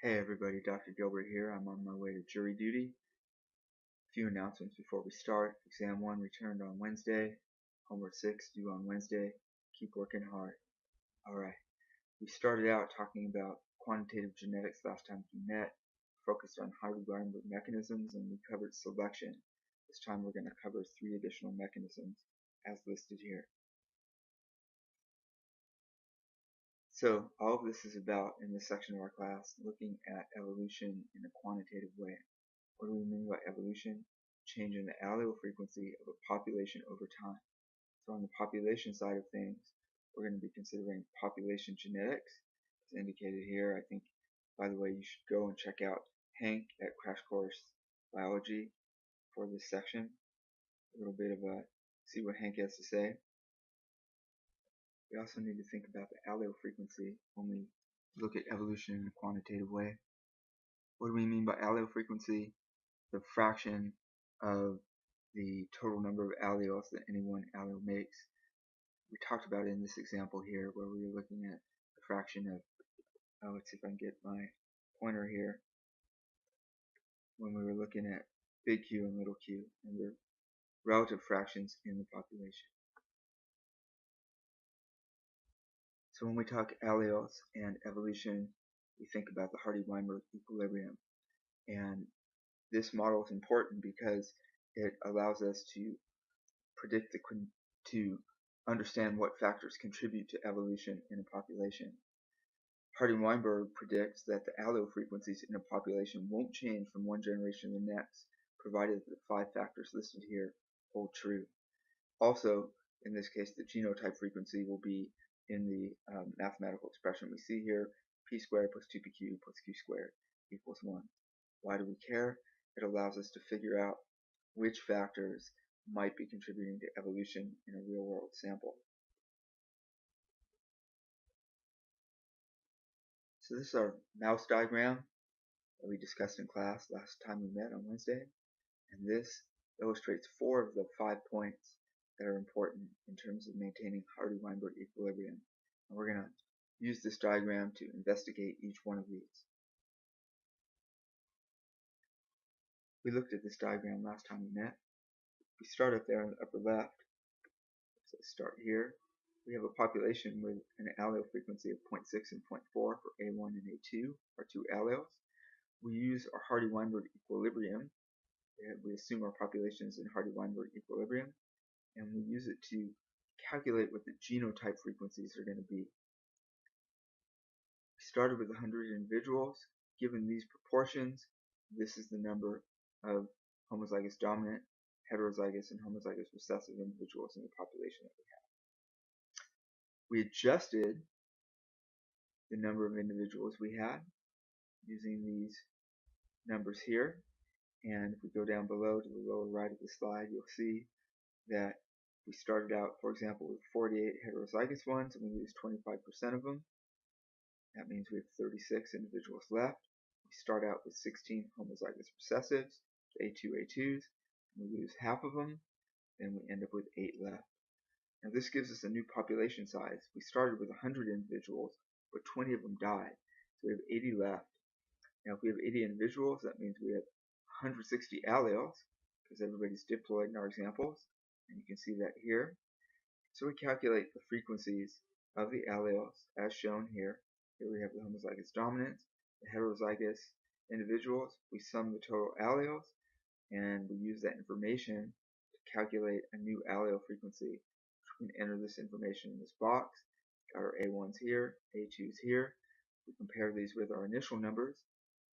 Hey everybody, Dr. Gilbert here. I'm on my way to jury duty. A few announcements before we start. Exam 1 returned on Wednesday. Homework 6 due on Wednesday. Keep working hard. Alright, we started out talking about quantitative genetics last time we met. Focused on Hardy-Weinberg mechanisms and we covered selection. This time we're going to cover 3 additional mechanisms as listed here. So all of this is about, in this section of our class, looking at evolution in a quantitative way. What do we mean by evolution? Change in the allele frequency of a population over time. So on the population side of things, we're going to be considering population genetics. It's indicated here. I think, by the way, you should go and check out Hank at Crash Course Biology for this section. A little bit of see what Hank has to say. We also need to think about the allele frequency when we look at evolution in a quantitative way. What do we mean by allele frequency? The fraction of the total number of alleles that any one allele makes. We talked about it in this example here where we were looking at the fraction of, let's see if I can get my pointer here, when we were looking at big Q and little q and the relative fractions in the population. So when we talk alleles and evolution, we think about the Hardy-Weinberg equilibrium. And this model is important because it allows us to predict to understand what factors contribute to evolution in a population. Hardy-Weinberg predicts that the allele frequencies in a population won't change from one generation to the next, provided that the 5 factors listed here hold true. Also, in this case, the genotype frequency will be in the mathematical expression we see here, p squared plus 2pq plus q squared equals 1. Why do we care? It allows us to figure out which factors might be contributing to evolution in a real-world sample. So this is our mouse diagram that we discussed in class last time we met on Wednesday. And this illustrates 4 of the 5 points that are important in terms of maintaining Hardy-Weinberg equilibrium. And we're going to use this diagram to investigate each one of these. We looked at this diagram last time we met. We start up there in the upper left. So start here. We have a population with an allele frequency of 0.6 and 0.4 for A1 and A2, our 2 alleles. We use our Hardy-Weinberg equilibrium. We assume our population is in Hardy-Weinberg equilibrium, and we use it to calculate what the genotype frequencies are going to be. We started with 100 individuals. Given these proportions, this is the number of homozygous dominant, heterozygous, and homozygous recessive individuals in the population that we have. We adjusted the number of individuals we had using these numbers here, and if we go down below to the lower right of the slide, you'll see that we started out, for example, with 48 heterozygous ones, and we used 25% of them. That means we have 36 individuals left. We start out with 16 homozygous recessives, A2A2s, and we lose half of them, and we end up with 8 left. Now this gives us a new population size. We started with 100 individuals, but 20 of them died, so we have 80 left. Now if we have 80 individuals, that means we have 160 alleles, because everybody's diploid in our examples, and you can see that here. So we calculate the frequencies of the alleles as shown here. Here we have the homozygous dominants, the heterozygous individuals. We sum the total alleles, and we use that information to calculate a new allele frequency. We can enter this information in this box. Got our A1s here, A2s here. We compare these with our initial numbers.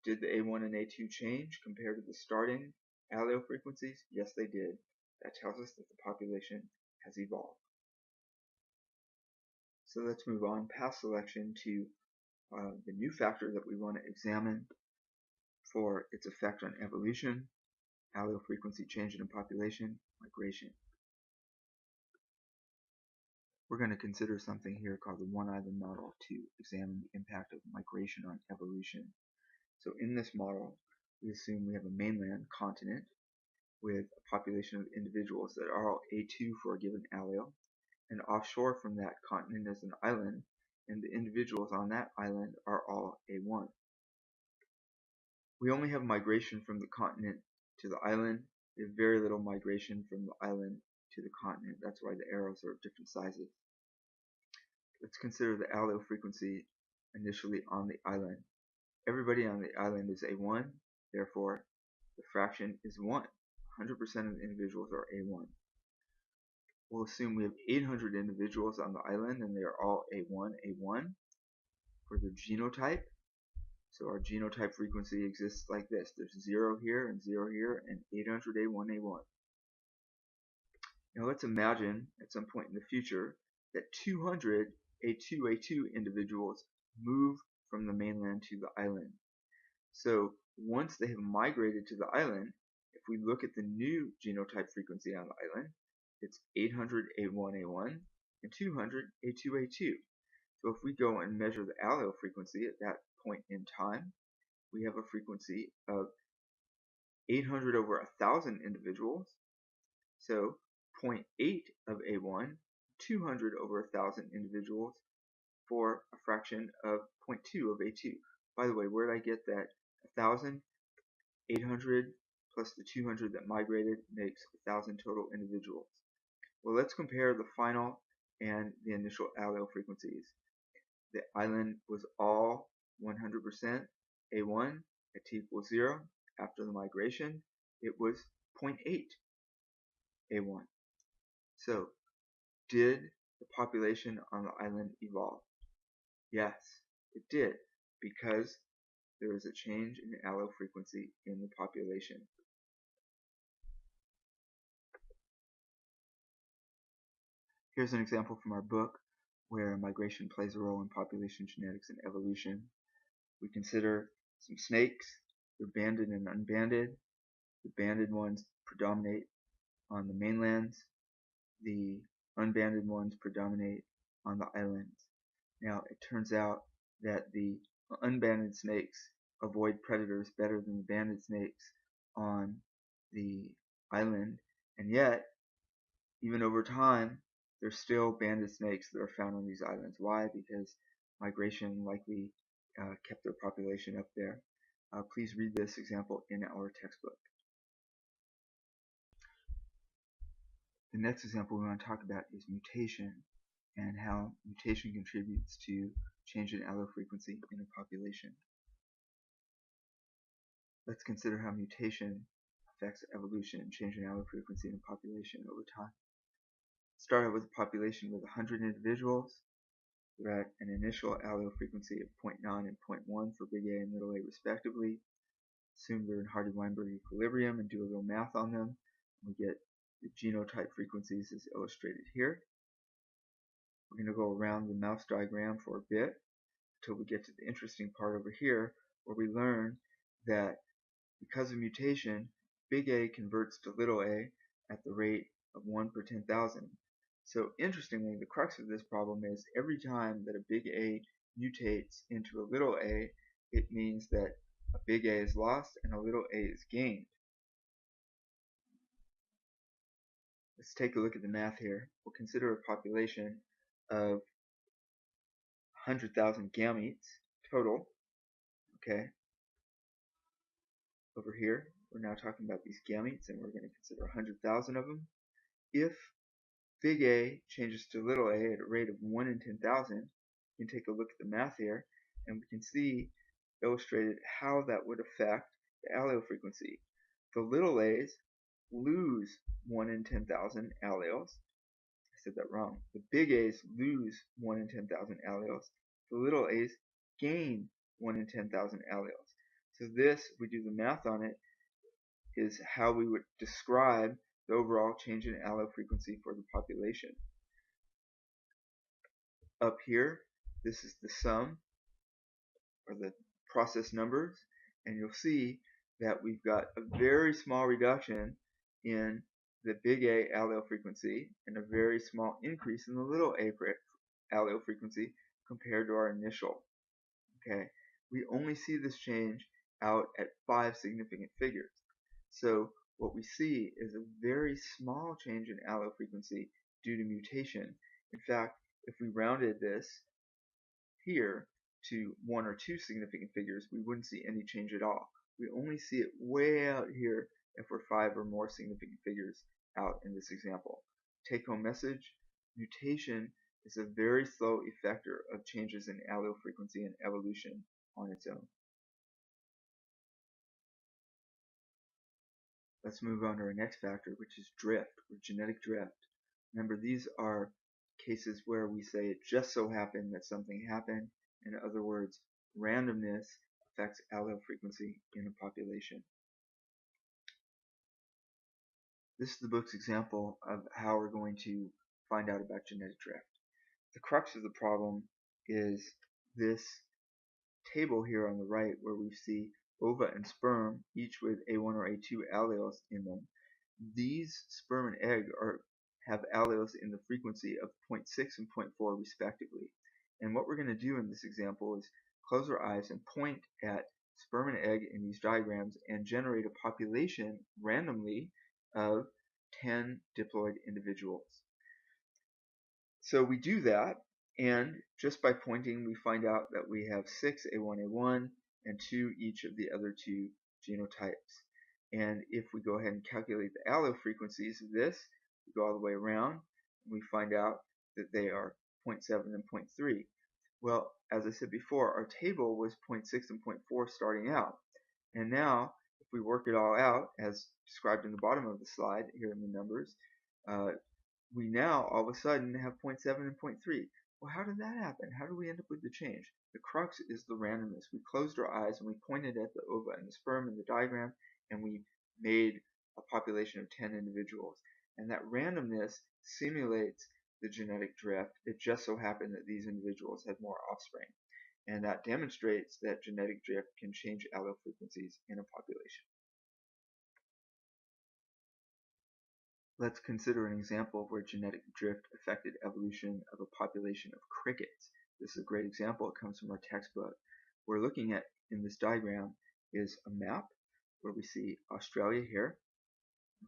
Did the A1 and A2 change compared to the starting allele frequencies? Yes, they did. That tells us that the population has evolved. So let's move on past selection to the new factor that we want to examine for its effect on evolution, allele frequency change in a population, migration. We're going to consider something here called the one-island model to examine the impact of migration on evolution. So in this model, we assume we have a mainland continent with a population of individuals that are all A2 for a given allele, and offshore from that continent is an island, and the individuals on that island are all A1. we only have migration from the continent to the island. We have very little migration from the island to the continent. That's why the arrows are of different sizes. Let's consider the allele frequency initially on the island. Everybody on the island is A1, therefore the fraction is 1. 100% of the individuals are A1. We'll assume we have 800 individuals on the island and they are all A1, A1 for their genotype. So our genotype frequency exists like this. There's 0 here and 0 here and 800 A1, A1. Now let's imagine at some point in the future that 200 A2, A2 individuals move from the mainland to the island. So once they have migrated to the island, if we look at the new genotype frequency on the island, it's 800 A1, A1 and 200 A2, A2. So if we go and measure the allele frequency at that point in time, we have a frequency of 800 over 1,000 individuals. So 0.8 of A1, 200 over 1,000 individuals for a fraction of 0.2 of A2. By the way, where did I get that? 1,000, 800 plus the 200 that migrated makes 1,000 total individuals. Well, let's compare the final and the initial allele frequencies. The island was all 100% A1 at t equals 0. After the migration, it was 0.8 A1. So, did the population on the island evolve? Yes, it did, because there is a change in the allele frequency in the population. Here's an example from our book where migration plays a role in population genetics and evolution. We consider some snakes. They're banded and unbanded. The banded ones predominate on the mainlands. The unbanded ones predominate on the islands. Now, it turns out that the unbanded snakes avoid predators better than the banded snakes on the island, and yet, even over time, there's still banded snakes that are found on these islands. Why? Because migration likely kept their population up there. Please read this example in our textbook. The next example we want to talk about is mutation and how mutation contributes to change in allele frequency in a population. Let's consider how mutation affects evolution and change in allele frequency in a population over time. Start out with a population with 100 individuals. We're at an initial allele frequency of 0.9 and 0.1 for big A and little a respectively. Assume they're in Hardy-Weinberg equilibrium and do a little math on them. We get the genotype frequencies as illustrated here. We're going to go around the mouse diagram for a bit until we get to the interesting part over here where we learn that because of mutation, big A converts to little a at the rate of 1 per 10,000. So interestingly, the crux of this problem is every time that a big A mutates into a little a, it means that a big A is lost and a little a is gained. Let's take a look at the math here. We'll consider a population of 100,000 gametes total. Okay. Over here, we're now talking about these gametes, and we're going to consider 100,000 of them. If big A changes to little a at a rate of 1 in 10,000, we can take a look at the math here, and we can see illustrated how that would affect the allele frequency. The little a's lose 1 in 10,000 alleles. I said that wrong. The big A's lose 1 in 10,000 alleles. The little a's gain 1 in 10,000 alleles. So this, if we do the math on it, is how we would describe the overall change in allele frequency for the population. Up here, this is the sum, or the process numbers, and you'll see that we've got a very small reduction in the big A allele frequency and a very small increase in the little a allele frequency compared to our initial. Okay, we only see this change out at 5 significant figures. So what we see is a very small change in allele frequency due to mutation. In fact, if we rounded this here to 1 or 2 significant figures, we wouldn't see any change at all. We only see it way out here if we're 5 or more significant figures out in this example. Take-home message: mutation is a very slow effector of changes in allele frequency and evolution on its own. Let's move on to our next factor, which is drift, or genetic drift. Remember, these are cases where we say it just so happened that something happened. In other words, randomness affects allele frequency in a population. This is the book's example of how we're going to find out about genetic drift. The crux of the problem is this table here on the right, where we see ova and sperm, each with A1 or A2 alleles in them. These sperm and egg have alleles in the frequency of 0.6 and 0.4 respectively. And what we're going to do in this example is close our eyes and point at sperm and egg in these diagrams and generate a population randomly of 10 diploid individuals. So we do that, and just by pointing we find out that we have 6 A1A1 and 2 each of the other 2 genotypes. And if we go ahead and calculate the allele frequencies of this, we go all the way around, and we find out that they are 0.7 and 0.3. Well, as I said before, our table was 0.6 and 0.4 starting out. And now, if we work it all out, as described in the bottom of the slide, here in the numbers, we now all of a sudden have 0.7 and 0.3. Well, how did that happen? How did we end up with the change? The crux is the randomness. We closed our eyes and we pointed at the ova and the sperm in the diagram, and we made a population of 10 individuals. And that randomness simulates the genetic drift. It just so happened that these individuals had more offspring. And that demonstrates that genetic drift can change allele frequencies in a population. Let's consider an example of where genetic drift affected evolution of a population of crickets. This is a great example. It comes from our textbook. We're looking at, in this diagram, is a map where we see Australia here,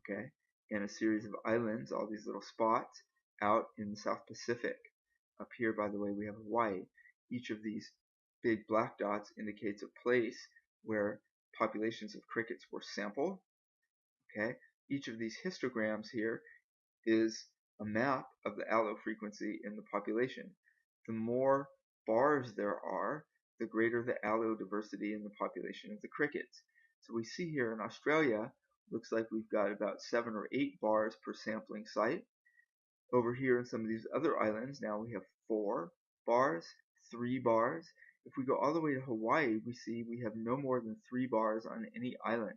okay, and a series of islands, all these little spots, out in the South Pacific. Up here, by the way, we have Hawaii. Each of these big black dots indicates a place where populations of crickets were sampled, okay. Each of these histograms here is a map of the allele frequency in the population. The more bars there are, the greater the allele diversity in the population of the crickets. So we see here in Australia, looks like we've got about 7 or 8 bars per sampling site. Over here in some of these other islands, now we have 4 bars, 3 bars. If we go all the way to Hawaii, we see we have no more than 3 bars on any island.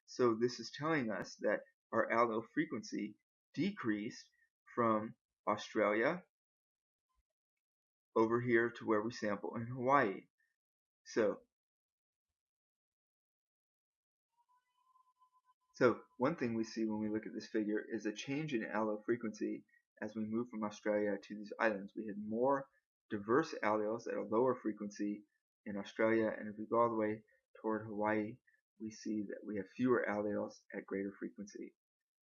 So this is telling us that our allele frequency decreased from Australia over here to where we sample in Hawaii. So one thing we see when we look at this figure is a change in allele frequency as we move from Australia to these islands. We had more diverse alleles at a lower frequency in Australia, and if we go all the way toward Hawaii, we see that we have fewer alleles at greater frequency.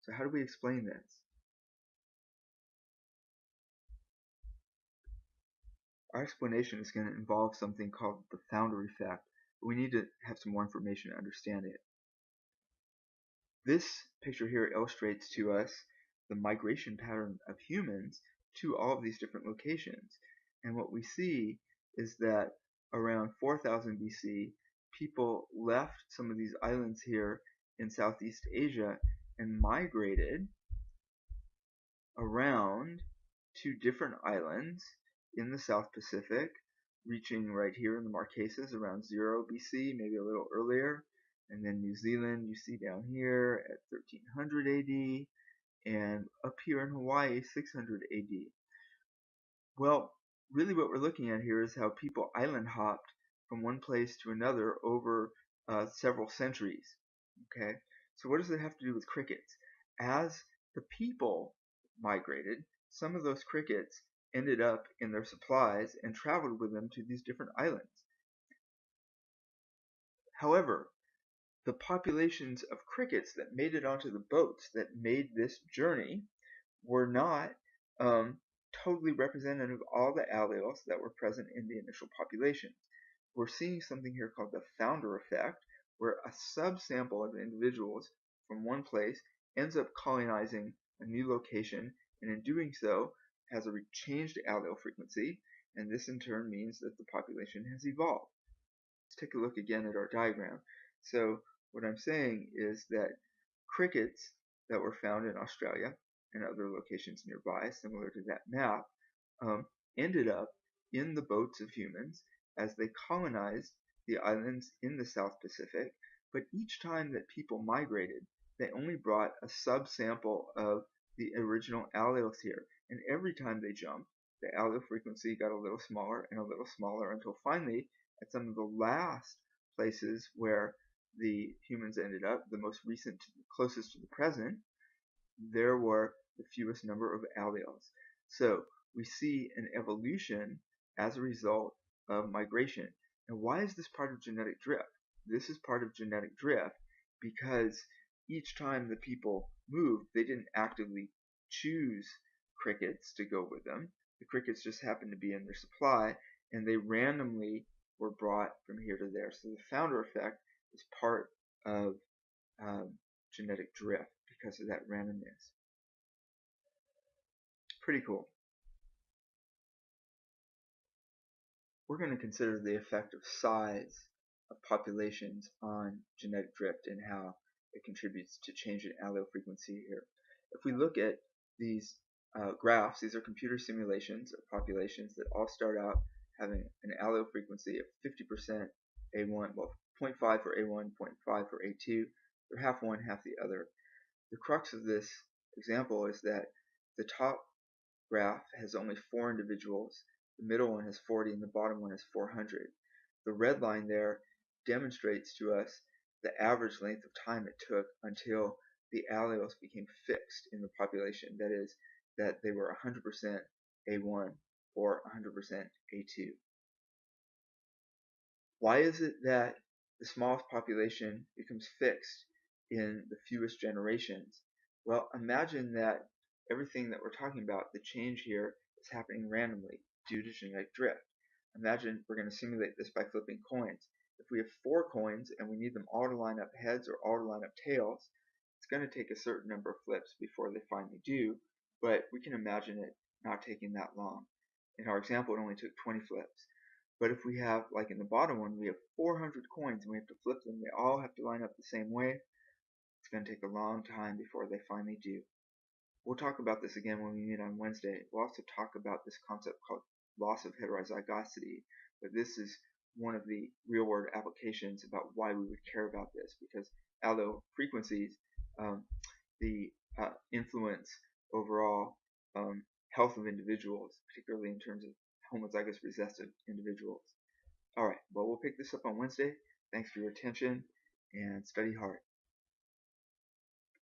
So how do we explain this? Our explanation is going to involve something called the founder effect, but we need to have some more information to understand it. This picture here illustrates to us the migration pattern of humans to all of these different locations. And what we see is that around 4000 BC, people left some of these islands here in Southeast Asia and migrated around to different islands in the South Pacific, reaching right here in the Marquesas around 0 BC, maybe a little earlier. And then New Zealand you see down here at 1300 AD, and up here in Hawaii 600 AD. Well, really what we're looking at here is how people island hopped from one place to another over several centuries. Okay, so what does it have to do with crickets? As the people migrated, some of those crickets ended up in their supplies and traveled with them to these different islands. However, the populations of crickets that made it onto the boats that made this journey were not totally representative of all the alleles that were present in the initial populations. we're seeing something here called the founder effect, where a subsample of individuals from one place ends up colonizing a new location, and in doing so has a changed allele frequency, and this in turn means that the population has evolved. Let's take a look again at our diagram. So what I'm saying is that crickets that were found in Australia and other locations nearby, similar to that map, ended up in the boats of humans as they colonized the islands in the South Pacific, but each time that people migrated, they only brought a subsample of the original alleles here, and every time they jumped, the allele frequency got a little smaller and a little smaller until finally, at some of the last places where the humans ended up, the most recent, closest to the present, there were the fewest number of alleles. So we see an evolution as a result of migration. And why is this part of genetic drift? This is part of genetic drift because each time the people moved, they didn't actively choose crickets to go with them. The crickets just happened to be in their supply, and they randomly were brought from here to there. So the founder effect is part of genetic drift because of that randomness. Pretty cool. We're going to consider the effect of size of populations on genetic drift and how it contributes to change in allele frequency here. If we look at these graphs, these are computer simulations of populations that all start out having an allele frequency of 50% A1, well 0.5 for A1, 0.5 for A2. They're half one, half the other. The crux of this example is that the top graph has only 4 individuals, the middle one has 40, and the bottom one has 400. The red line there demonstrates to us the average length of time it took until the alleles became fixed in the population. That is, that they were 100% A1 or 100% A2. Why is it that the smallest population becomes fixed in the fewest generations? Well, imagine that everything that we're talking about, the change here, is happening randomly due to genetic drift. Imagine we're going to simulate this by flipping coins. If we have 4 coins and we need them all to line up heads or all to line up tails, it's going to take a certain number of flips before they finally do, but we can imagine it not taking that long. In our example, it only took 20 flips. But if we have, like in the bottom one, we have 400 coins and we have to flip them, they all have to line up the same way, it's going to take a long time before they finally do. We'll talk about this again when we meet on Wednesday. We'll also talk about this concept called loss of heterozygosity, but this is one of the real-world applications about why we would care about this, because allele frequencies, the influence overall health of individuals, particularly in terms of homozygous recessive individuals. Alright, well, we'll pick this up on Wednesday. Thanks for your attention, and study hard.